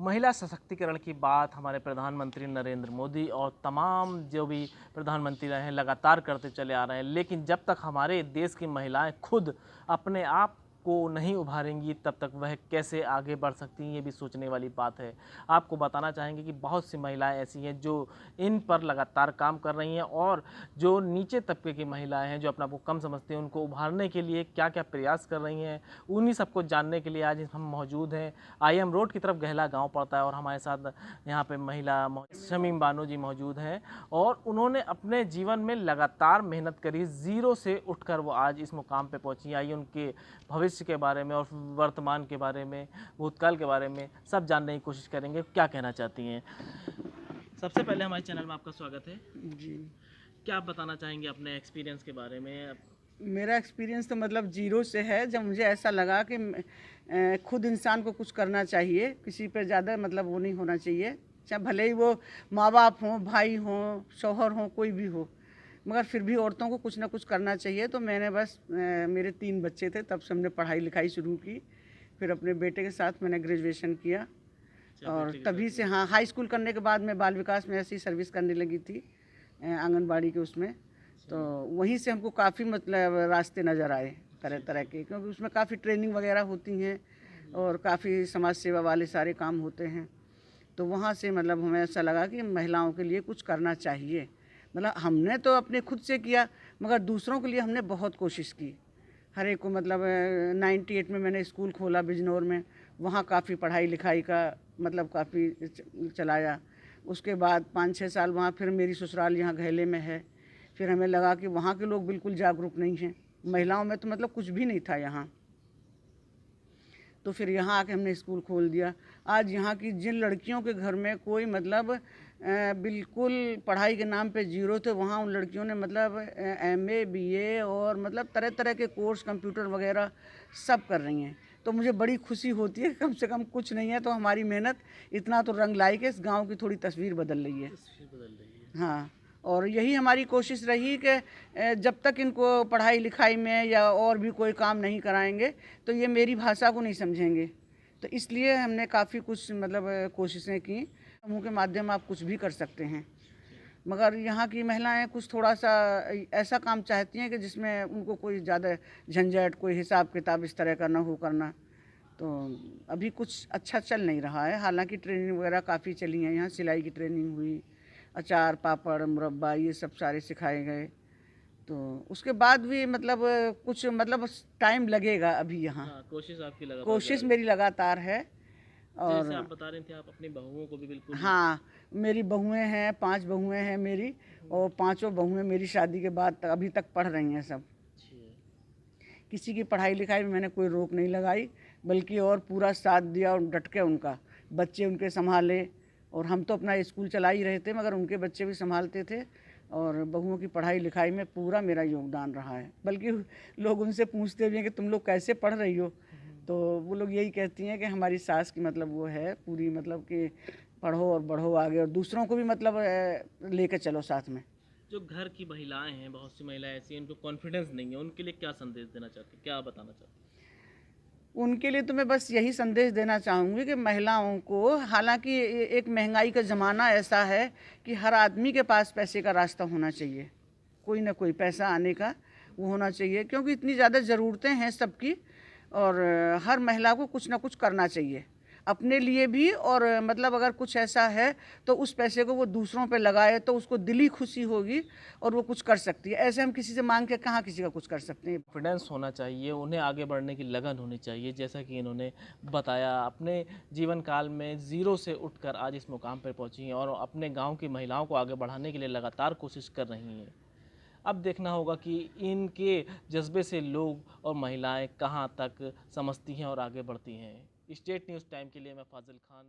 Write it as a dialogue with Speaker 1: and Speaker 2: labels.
Speaker 1: महिला सशक्तिकरण की बात हमारे प्रधानमंत्री नरेंद्र मोदी और तमाम जो भी प्रधानमंत्री रहे हैं लगातार करते चले आ रहे हैं, लेकिन जब तक हमारे देश की महिलाएं खुद अपने आप को नहीं उभारेंगी तब तक वह कैसे आगे बढ़ सकती हैं, ये भी सोचने वाली बात है। आपको बताना चाहेंगे कि बहुत सी महिलाएं ऐसी हैं जो इन पर लगातार काम कर रही हैं और जो नीचे तबके की महिलाएं हैं जो अपने आप को कम समझती हैं, उनको उभारने के लिए क्या क्या प्रयास कर रही हैं, उन्हीं सबको जानने के लिए आज हम मौजूद हैं। IM रोड की तरफ गहला गांव पड़ता है और हमारे साथ यहाँ पे महिला शमीम बानो जी मौजूद हैं और उन्होंने अपने जीवन में लगातार मेहनत करी, ज़ीरो से उठकर वो आज इस मुकाम पे पहुँची। आइए उनके भविष्य के बारे में और वर्तमान के बारे में, भूतकाल के बारे में सब जानने की कोशिश करेंगे, क्या कहना चाहती हैं। सबसे पहले हमारे चैनल में आपका स्वागत है
Speaker 2: जी।
Speaker 1: क्या आप बताना चाहेंगे अपने एक्सपीरियंस के बारे में।
Speaker 2: मेरा एक्सपीरियंस तो मतलब ज़ीरो से है, जब मुझे ऐसा लगा कि खुद इंसान को कुछ करना चाहिए, किसी पे ज़्यादा मतलब वो नहीं होना चाहिए, चाहे भले ही वो माँ बाप हों, भाई हों, शौहर हों, कोई भी हो, मगर फिर भी औरतों को कुछ ना कुछ करना चाहिए। तो मैंने बस मेरे 3 बच्चे थे, तब से हमने पढ़ाई लिखाई शुरू की। फिर अपने बेटे के साथ मैंने ग्रेजुएशन किया और तभी से हाँ, हाई स्कूल करने के बाद मैं बाल विकास में ऐसी सर्विस करने लगी थी आंगनबाड़ी के उसमें। तो वहीं से हमको काफ़ी मतलब रास्ते नज़र आए तरह तरह के, क्योंकि उसमें काफ़ी ट्रेनिंग वगैरह होती हैं और काफ़ी समाज सेवा वाले सारे काम होते हैं। तो वहाँ से मतलब हमें ऐसा लगा कि महिलाओं के लिए कुछ करना चाहिए। मतलब हमने तो अपने खुद से किया, मगर दूसरों के लिए हमने बहुत कोशिश की। हर एक को मतलब 98 में मैंने स्कूल खोला बिजनौर में, वहाँ काफ़ी पढ़ाई लिखाई का मतलब काफ़ी चलाया। उसके बाद 5-6 साल वहाँ, फिर मेरी ससुराल यहाँ घैले में है। फिर हमें लगा कि वहाँ के लोग बिल्कुल जागरूक नहीं हैं, महिलाओं में तो मतलब कुछ भी नहीं था यहाँ। तो फिर यहाँ आके हमने स्कूल खोल दिया। आज यहाँ की जिन लड़कियों के घर में कोई मतलब बिल्कुल पढ़ाई के नाम पे ज़ीरो थे, वहाँ उन लड़कियों ने मतलब MA BA और मतलब तरह तरह के कोर्स कंप्यूटर वगैरह सब कर रही हैं। तो मुझे बड़ी खुशी होती है, कम से कम कुछ नहीं है तो हमारी मेहनत इतना तो रंग लाई कि इस गाँव की थोड़ी तस्वीर बदल रही है। हाँ, और यही हमारी कोशिश रही कि जब तक इनको पढ़ाई लिखाई में या और भी कोई काम नहीं कराएंगे तो ये मेरी भाषा को नहीं समझेंगे। तो इसलिए हमने काफ़ी कुछ मतलब कोशिशें की। समूह के माध्यम आप कुछ भी कर सकते हैं, मगर यहाँ की महिलाएं कुछ थोड़ा सा ऐसा काम चाहती हैं कि जिसमें उनको कोई ज़्यादा झंझट, कोई हिसाब किताब इस तरह का ना हो करना। तो अभी कुछ अच्छा चल नहीं रहा है। हालांकि ट्रेनिंग वगैरह काफ़ी चली हैं, यहाँ सिलाई की ट्रेनिंग हुई, अचार पापड़ मुरब्बा ये सब सारे सिखाए गए। तो उसके बाद भी मतलब कुछ मतलब टाइम लगेगा अभी यहाँ।
Speaker 1: कोशिश आपकी लगातार
Speaker 2: कोशिश मेरी लगातार है। और
Speaker 1: जैसे आप बता रहे थे आप अपनी बहुओं को भी बिल्कुल।
Speaker 2: हाँ, मेरी बहुएं हैं, 5 बहुएं हैं मेरी, और 5 बहुएं मेरी शादी के बाद तक अभी तक पढ़ रही हैं सब। किसी की पढ़ाई लिखाई में मैंने कोई रोक नहीं लगाई, बल्कि और पूरा साथ दिया और डट के उनका बच्चे उनके संभाले। और हम तो अपना स्कूल चला ही रहे थे, मगर उनके बच्चे भी संभालते थे और बहुओं की पढ़ाई लिखाई में पूरा मेरा योगदान रहा है। बल्कि लोग उनसे पूछते भी हैं कि तुम लोग कैसे पढ़ रही हो, तो वो लोग यही कहती हैं कि हमारी सास की मतलब वो है पूरी, मतलब कि पढ़ो और बढ़ो आगे और दूसरों को भी मतलब लेकर चलो साथ में।
Speaker 1: जो घर की महिलाएं हैं, बहुत सी महिलाएं ऐसी हैं उनको कॉन्फिडेंस नहीं है, उनके लिए क्या संदेश देना चाहते हैं, क्या बताना चाहते हैं।
Speaker 2: उनके लिए तो मैं बस यही संदेश देना चाहूँगी कि महिलाओं को, हालांकि एक महंगाई का ज़माना ऐसा है कि हर आदमी के पास पैसे का रास्ता होना चाहिए, कोई ना कोई पैसा आने का वो होना चाहिए, क्योंकि इतनी ज़्यादा ज़रूरतें हैं सबकी। और हर महिला को कुछ ना कुछ करना चाहिए अपने लिए भी। और मतलब अगर कुछ ऐसा है तो उस पैसे को वो दूसरों पे लगाए तो उसको दिली खुशी होगी और वो कुछ कर सकती है। ऐसे हम किसी से मांग के कहाँ किसी का कुछ कर सकते हैं।
Speaker 1: कॉन्फिडेंस होना चाहिए, उन्हें आगे बढ़ने की लगन होनी चाहिए। जैसा कि इन्होंने बताया अपने जीवन काल में ज़ीरो से उठकर आज इस मुकाम पर पहुंची हैं और अपने गांव की महिलाओं को आगे बढ़ाने के लिए लगातार कोशिश कर रही हैं। अब देखना होगा कि इनके जज्बे से लोग और महिलाएं कहां तक समझती हैं और आगे बढ़ती हैं। स्टेट न्यूज़ टाइम के लिए मैं फाजिल खान।